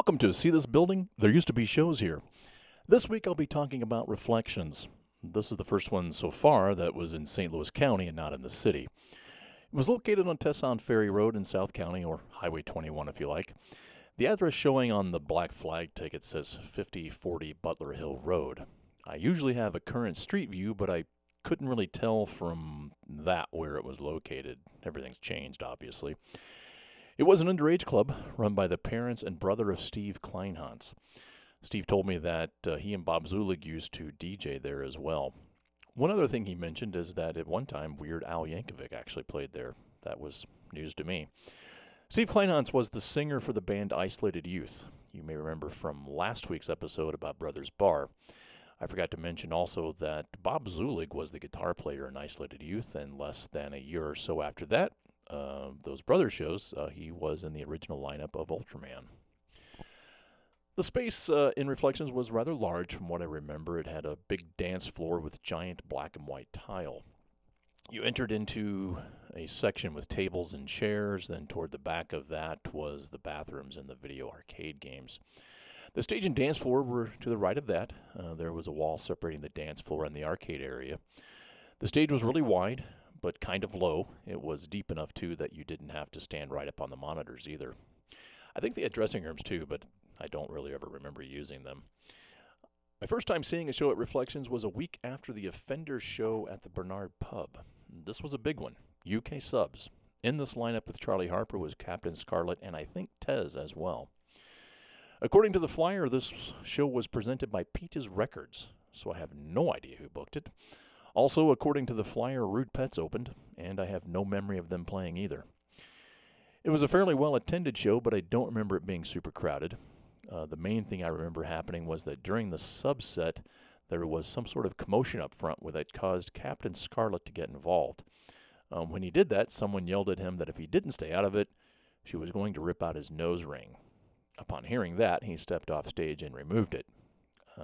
Welcome to See This Building? There used to be shows here. This week I'll be talking about Reflections. This is the first one so far that was in St. Louis County and not in the city. It was located on TSOL Ferry Road in South County, or Highway 21 if you like. The address showing on the black flag ticket says 5040 Butler Hill Road. I usually have a current street view, but I couldn't really tell from that where it was located. Everything's changed, obviously. It was an underage club run by the parents and brother of Steve Kleinhans. Steve told me that he and Bob Zulig used to DJ there as well. One other thing he mentioned is that at one time Weird Al Yankovic actually played there. That was news to me. Steve Kleinhans was the singer for the band Isolated Youth. You may remember from last week's episode about Brothers Bar. I forgot to mention also that Bob Zulig was the guitar player in Isolated Youth, and less than a year or so after that, those brother shows, he was in the original lineup of Ultraman. The space in Reflections was rather large from what I remember. It had a big dance floor with giant black and white tile. You entered into a section with tables and chairs, then toward the back of that was the bathrooms and the video arcade games. The stage and dance floor were to the right of that. There was a wall separating the dance floor and the arcade area. The stage was really wide, but kind of low. It was deep enough, too, that you didn't have to stand right up on the monitors either. I think they had dressing rooms, too, but I don't really ever remember using them. My first time seeing a show at Reflections was a week after the Offenders show at the Bernard Pub. This was a big one, UK subs. In this lineup with Charlie Harper was Captain Scarlet and I think Tez as well. According to the flyer, this show was presented by Peaches Records, so I have no idea who booked it. Also, according to the flyer, Rude Pets opened, and I have no memory of them playing either. It was a fairly well-attended show, but I don't remember it being super crowded. The main thing I remember happening was that during the subset, there was some sort of commotion up front that caused Captain Scarlet to get involved. When he did that, someone yelled at him that if he didn't stay out of it, she was going to rip out his nose ring. Upon hearing that, he stepped off stage and removed it.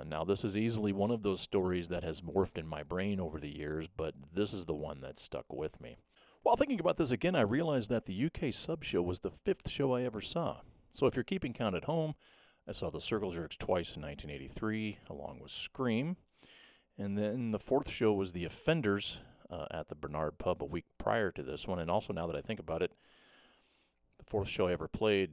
Now, this is easily one of those stories that has morphed in my brain over the years, but this is the one that stuck with me. While thinking about this again, I realized that the UK sub show was the 5th show I ever saw. So if you're keeping count at home, I saw the Circle Jerks twice in 1983, along with Scream. And then the 4th show was the Offenders at the Bernard Pub a week prior to this one. And also, now that I think about it, the 4th show I ever played,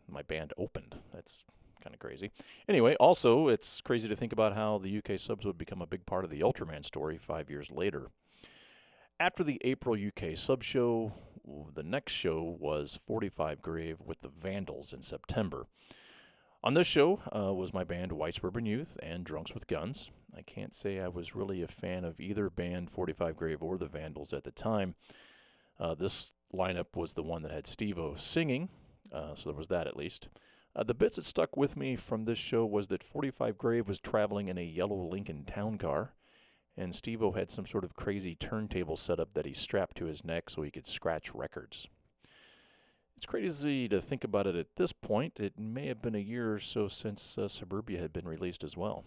my band opened. That's kind of crazy. Anyway, also, it's crazy to think about how the UK subs would become a big part of the Ultraman story 5 years later. After the April UK sub show, the next show was 45 Grave with the Vandals in September. On this show was my band White Suburban Youth and Drunks with Guns. I can't say I was really a fan of either band, 45 Grave or the Vandals, at the time. This lineup was the one that had Steve-O singing, so there was that at least. The bits that stuck with me from this show was that 45 Grave was traveling in a yellow Lincoln Town Car, and Steve-O had some sort of crazy turntable setup that he strapped to his neck so he could scratch records. It's crazy to think about it at this point. It may have been a year or so since Suburbia had been released as well.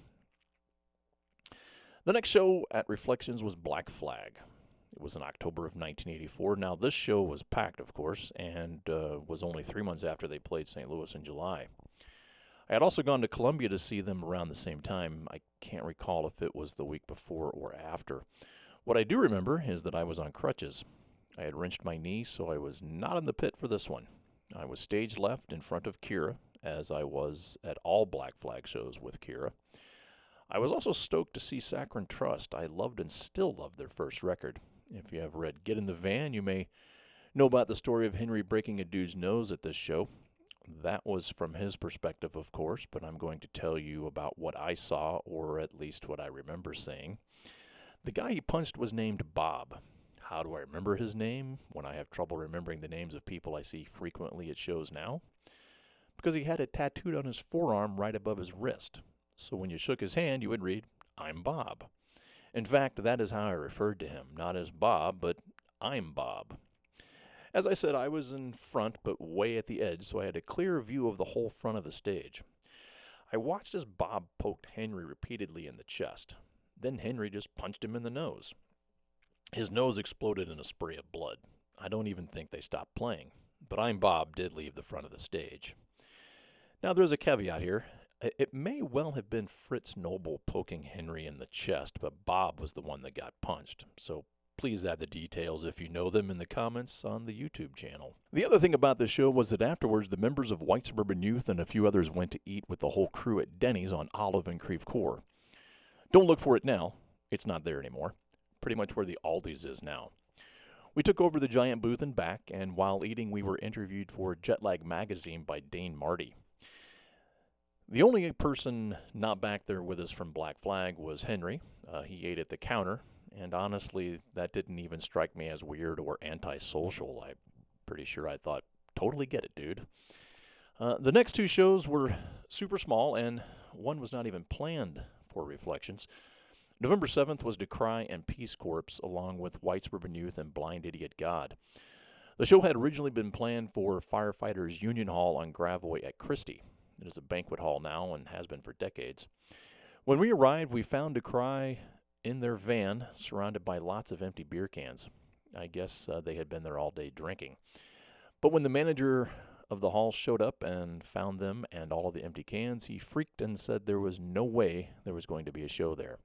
The next show at Reflections was Black Flag. It was in October of 1984. Now, this show was packed, of course, and was only 3 months after they played St. Louis in July. I had also gone to Columbia to see them around the same time. I can't recall if it was the week before or after. What I do remember is that I was on crutches. I had wrenched my knee, so I was not in the pit for this one. I was stage left in front of Kira, as I was at all Black Flag shows with Kira. I was also stoked to see Saccharine Trust. I loved and still love their first record. If you have read Get in the Van, you may know about the story of Henry breaking a dude's nose at this show. That was from his perspective, of course, but I'm going to tell you about what I saw, or at least what I remember seeing. The guy he punched was named Bob. How do I remember his name when I have trouble remembering the names of people I see frequently at shows now? Because he had it tattooed on his forearm right above his wrist. So when you shook his hand, you would read, "I'm Bob." In fact, that is how I referred to him, not as Bob, but I'm Bob. As I said, I was in front, but way at the edge, so I had a clear view of the whole front of the stage. I watched as Bob poked Henry repeatedly in the chest. Then Henry just punched him in the nose. His nose exploded in a spray of blood. I don't even think they stopped playing, but I'm Bob did leave the front of the stage. Now, there's a caveat here. It may well have been Fritz Noble poking Henry in the chest, but Bob was the one that got punched. So please add the details if you know them in the comments on the YouTube channel. The other thing about this show was that afterwards, the members of White Suburban Youth and a few others went to eat with the whole crew at Denny's on Olive and Creve Coeur. Don't look for it now. It's not there anymore. Pretty much where the Aldi's is now. We took over the giant booth and back, and while eating, we were interviewed for Jetlag Magazine by Dane Marty. The only person not back there with us from Black Flag was Henry. He ate at the counter, and honestly, that didn't even strike me as weird or antisocial. I'm pretty sure I thought, totally get it, dude. The next two shows were super small, and one was not even planned for Reflections. November 7th was Decry and Peace Corps, along with White Suburban Youth and Blind Idiot God. The show had originally been planned for Firefighters Union Hall on Gravois at Christie. It is a banquet hall now and has been for decades. When we arrived, we found Decry in their van, surrounded by lots of empty beer cans. I guess they had been there all day drinking. But when the manager of the hall showed up and found them and all of the empty cans, he freaked and said there was no way there was going to be a show there.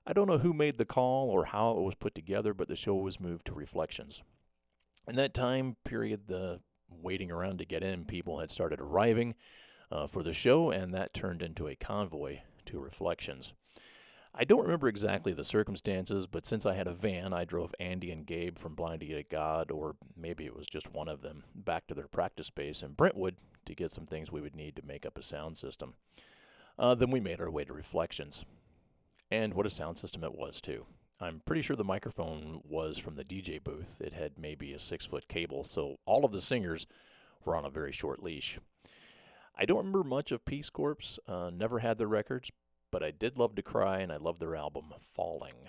I don't know who made the call or how it was put together, but the show was moved to Reflections. In that time period, the waiting around to get in, people had started arriving for the show, and that turned into a convoy to Reflections. I don't remember exactly the circumstances, but since I had a van, I drove Andy and Gabe from Blind Idiot God, or maybe it was just one of them, back to their practice space in Brentwood to get some things we would need to make up a sound system. Then we made our way to Reflections. And what a sound system it was, too. I'm pretty sure the microphone was from the DJ booth. It had maybe a 6-foot cable, so all of the singers were on a very short leash. I don't remember much of Peace Corps, never had their records, but I did love Decry, and I loved their album, Falling.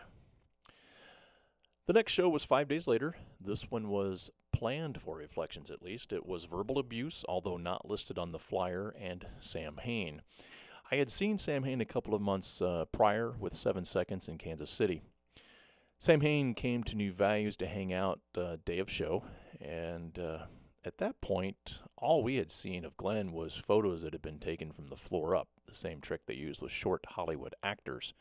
The next show was 5 days later. This one was planned for Reflections, at least. It was Verbal Abuse, although not listed on the flyer, and Samhain. I had seen Samhain a couple of months prior with 7 Seconds in Kansas City. Samhain came to New Values to hang out day of show, and at that point, all we had seen of Glenn was photos that had been taken from the floor up, the same trick they used with short Hollywood actors.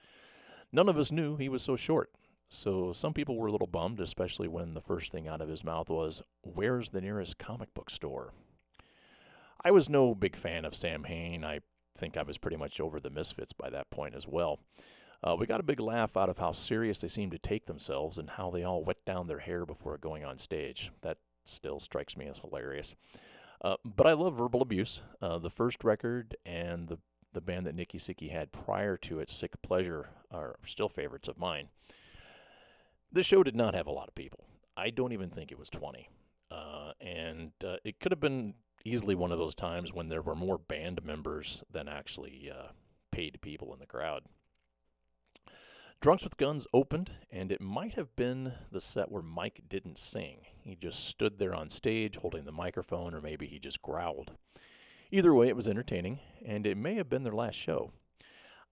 None of us knew he was so short, so some people were a little bummed, especially when the first thing out of his mouth was, "Where's the nearest comic book store?" I was no big fan of Samhain. I think I was pretty much over the Misfits by that point as well. We got a big laugh out of how serious they seemed to take themselves and how they all wet down their hair before going on stage. That still strikes me as hilarious. But I love Verbal Abuse. The first record and the band that Nikki Sickie had prior to it, Sick Pleasure, are still favorites of mine. This show did not have a lot of people. I don't even think it was 20. And it could have been easily one of those times when there were more band members than actually paid people in the crowd. Drunks with Guns opened, and it might have been the set where Mike didn't sing. He just stood there on stage holding the microphone, or maybe he just growled. Either way, it was entertaining, and it may have been their last show.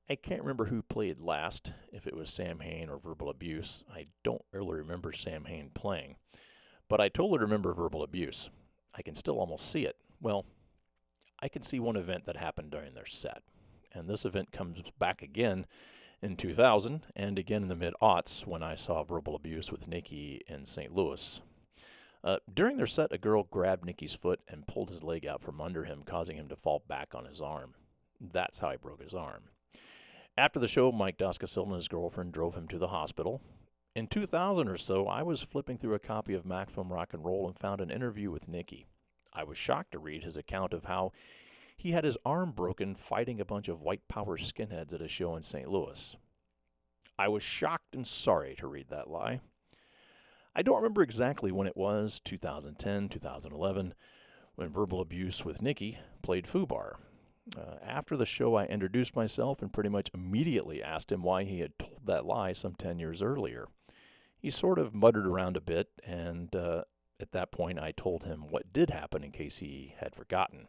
I can't remember who played last, if it was Samhain or Verbal Abuse. I don't really remember Samhain playing, but I totally remember Verbal Abuse. I can still almost see it. Well, I can see one event that happened during their set, and this event comes back again in 2000, and again in the mid-aughts when I saw Verbal Abuse with Nikki in St. Louis. During their set, a girl grabbed Nikki's foot and pulled his leg out from under him, causing him to fall back on his arm. That's how he broke his arm. After the show, Mike Doskasil and his girlfriend drove him to the hospital. In 2000 or so, I was flipping through a copy of Maximum Rock and Roll and found an interview with Nikki. I was shocked to read his account of how he had his arm broken fighting a bunch of white power skinheads at a show in St. Louis. I was shocked and sorry to read that lie. I don't remember exactly when it was, 2010, 2011, when Verbal Abuse with Nikki played Fubar. After the show, I introduced myself and pretty much immediately asked him why he had told that lie some 10 years earlier. He sort of muttered around a bit, and at that point I told him what did happen in case he had forgotten.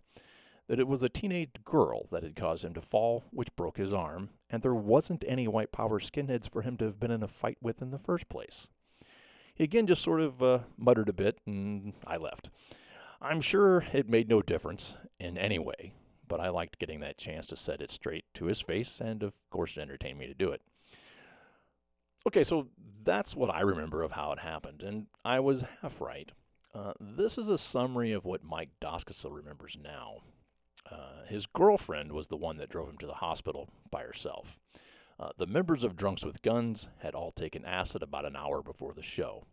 That it was a teenage girl that had caused him to fall, which broke his arm, and there wasn't any white power skinheads for him to have been in a fight with in the first place. He again just sort of muttered a bit, and I left. I'm sure it made no difference in any way, but I liked getting that chance to set it straight to his face, and of course it entertained me to do it. Okay, so that's what I remember of how it happened, and I was half right. This is a summary of what Mike Doskasa remembers now. His girlfriend was the one that drove him to the hospital by herself. The members of Drunks with Guns had all taken acid about an hour before the show.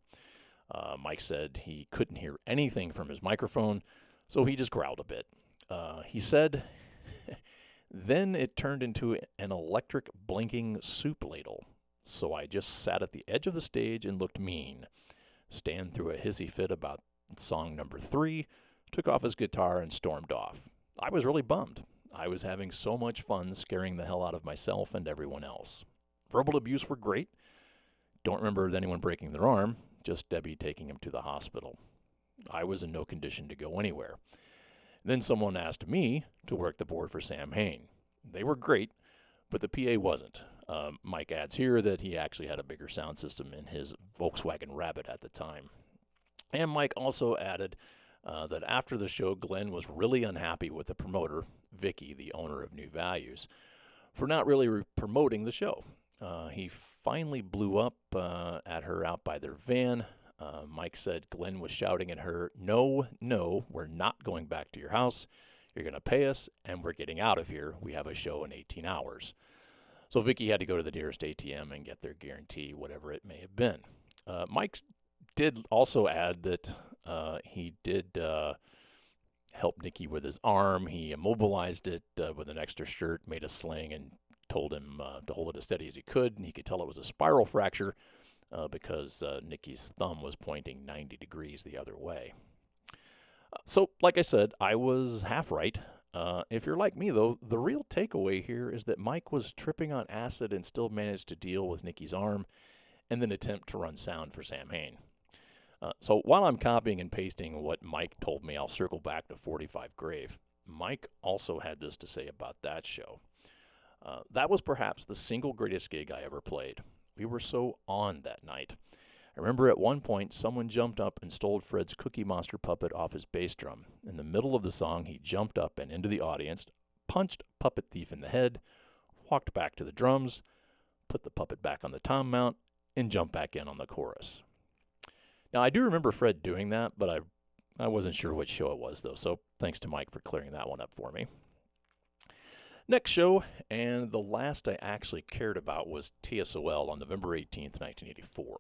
Mike said he couldn't hear anything from his microphone, so he just growled a bit. He said, then it turned into an electric blinking soup ladle, so I just sat at the edge of the stage and looked mean. Stan threw a hissy fit about song number 3, took off his guitar, and stormed off. I was really bummed. I was having so much fun scaring the hell out of myself and everyone else. Verbal abuse were great. Don't remember anyone breaking their arm, just Debbie taking him to the hospital. I was in no condition to go anywhere. Then someone asked me to work the board for Samhain. They were great, but the PA wasn't. Mike adds here that he actually had a bigger sound system in his Volkswagen Rabbit at the time. And Mike also added that after the show, Glenn was really unhappy with the promoter, Vicky, the owner of New Values, for not really promoting the show. He finally blew up at her out by their van. Mike said Glenn was shouting at her, no, we're not going back to your house. You're going to pay us, and we're getting out of here. We have a show in 18 hours. So Vicky had to go to the nearest ATM and get their guarantee, whatever it may have been. Mike did also add that he did help Nikki with his arm. He immobilized it with an extra shirt, made a sling, and told him to hold it as steady as he could. And he could tell it was a spiral fracture because Nikki's thumb was pointing 90 degrees the other way. So, like I said, I was half right. If you're like me, though, the real takeaway here is that Mike was tripping on acid and still managed to deal with Nikki's arm and then attempt to run sound for Samhain. So while I'm copying and pasting what Mike told me, I'll circle back to 45 Grave. Mike also had this to say about that show. That was perhaps the single greatest gig I ever played. We were so on that night. I remember at one point someone jumped up and stole Fred's Cookie Monster puppet off his bass drum. In the middle of the song, he jumped up and into the audience, punched Puppet Thief in the head, walked back to the drums, put the puppet back on the tom mount, and jumped back in on the chorus. Now, I do remember Fred doing that, but I wasn't sure which show it was, though, so thanks to Mike for clearing that one up for me. Next show, and the last I actually cared about, was TSOL on November 18th, 1984.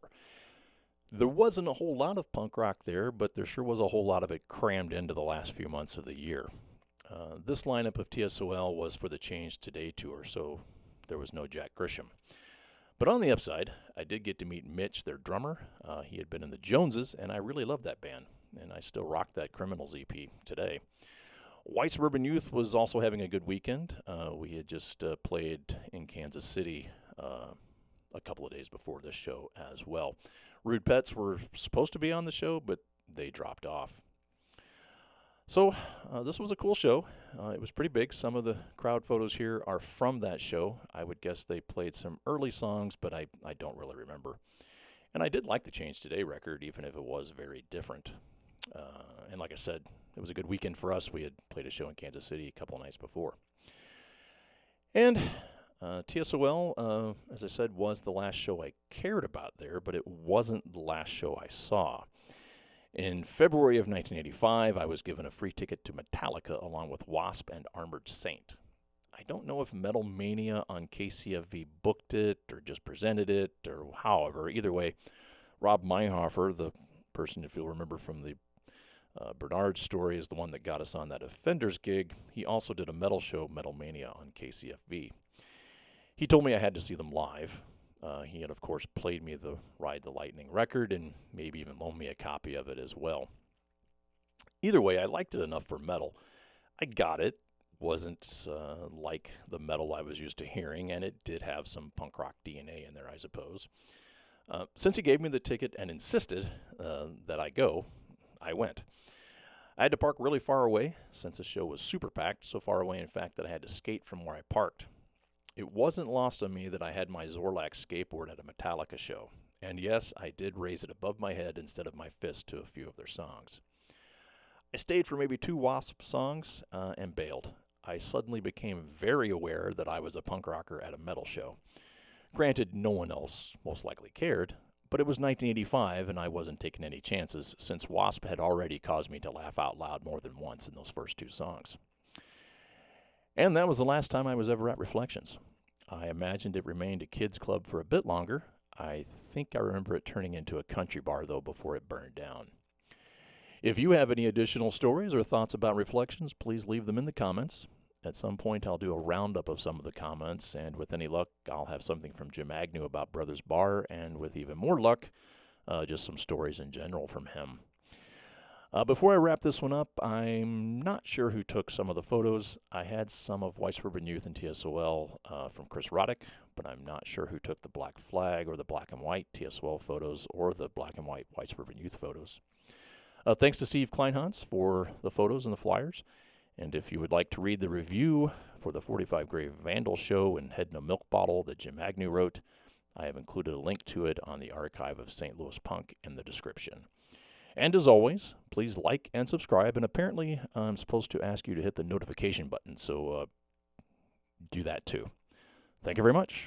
There wasn't a whole lot of punk rock there, but there sure was a whole lot of it crammed into the last few months of the year. This lineup of TSOL was for the Change Today tour, so there was no Jack Grisham. But on the upside, I did get to meet Mitch, their drummer. He had been in the Joneses, and I really loved that band, and I still rock that Criminals EP today. White Suburban Youth was also having a good weekend. We had just played in Kansas City a couple of days before this show as well. Rude Pets were supposed to be on the show, but they dropped off. So this was a cool show. It was pretty big. Some of the crowd photos here are from that show. I would guess they played some early songs, but I don't really remember. And I did like the Change Today record, even if it was very different. And like I said, it was a good weekend for us. We had played a show in Kansas City a couple of nights before. And TSOL, as I said, was the last show I cared about there, but it wasn't the last show I saw. In February of 1985, I was given a free ticket to Metallica along with Wasp and Armored Saint. I don't know if Metal Mania on KCFV booked it or just presented it or however. Either way, Rob Meyhofer, the person, if you'll remember from the Bernard story, is the one that got us on that Offenders gig. He also did a metal show, Metal Mania, on KCFV. He told me I had to see them live. He had, of course, played me the Ride the Lightning record and maybe even loaned me a copy of it as well. Either way, I liked it enough for metal. I got it. Wasn't like the metal I was used to hearing, and it did have some punk rock DNA in there, I suppose. Since he gave me the ticket and insisted that I go, I went. I had to park really far away since the show was super packed, so far away, in fact, that I had to skate from where I parked. It wasn't lost on me that I had my Zorlac skateboard at a Metallica show. And yes, I did raise it above my head instead of my fist to a few of their songs. I stayed for maybe 2 Wasp songs and bailed. I suddenly became very aware that I was a punk rocker at a metal show. Granted, no one else most likely cared, but it was 1985 and I wasn't taking any chances since Wasp had already caused me to laugh out loud more than once in those first two songs. And that was the last time I was ever at Reflections. I imagined it remained a kids' club for a bit longer. I think I remember it turning into a country bar, though, before it burned down. If you have any additional stories or thoughts about Reflections, please leave them in the comments. At some point, I'll do a roundup of some of the comments, and with any luck, I'll have something from Jim Agnew about Brothers Bar, and with even more luck, just some stories in general from him. Before I wrap this one up, I'm not sure who took some of the photos. I had some of White Suburban Youth and TSOL from Chris Roddick, but I'm not sure who took the black flag or the black and white TSOL photos or the black and white White Suburban Youth photos. Thanks to Steve Kleinhans for the photos and the flyers. And if you would like to read the review for the 45 Grave Vandals show and Head in a Milk Bottle that Jim Agnew wrote, I have included a link to it on the Archive of St. Louis Punk in the description. And as always, please like and subscribe, and apparently I'm supposed to ask you to hit the notification button, so do that too. Thank you very much.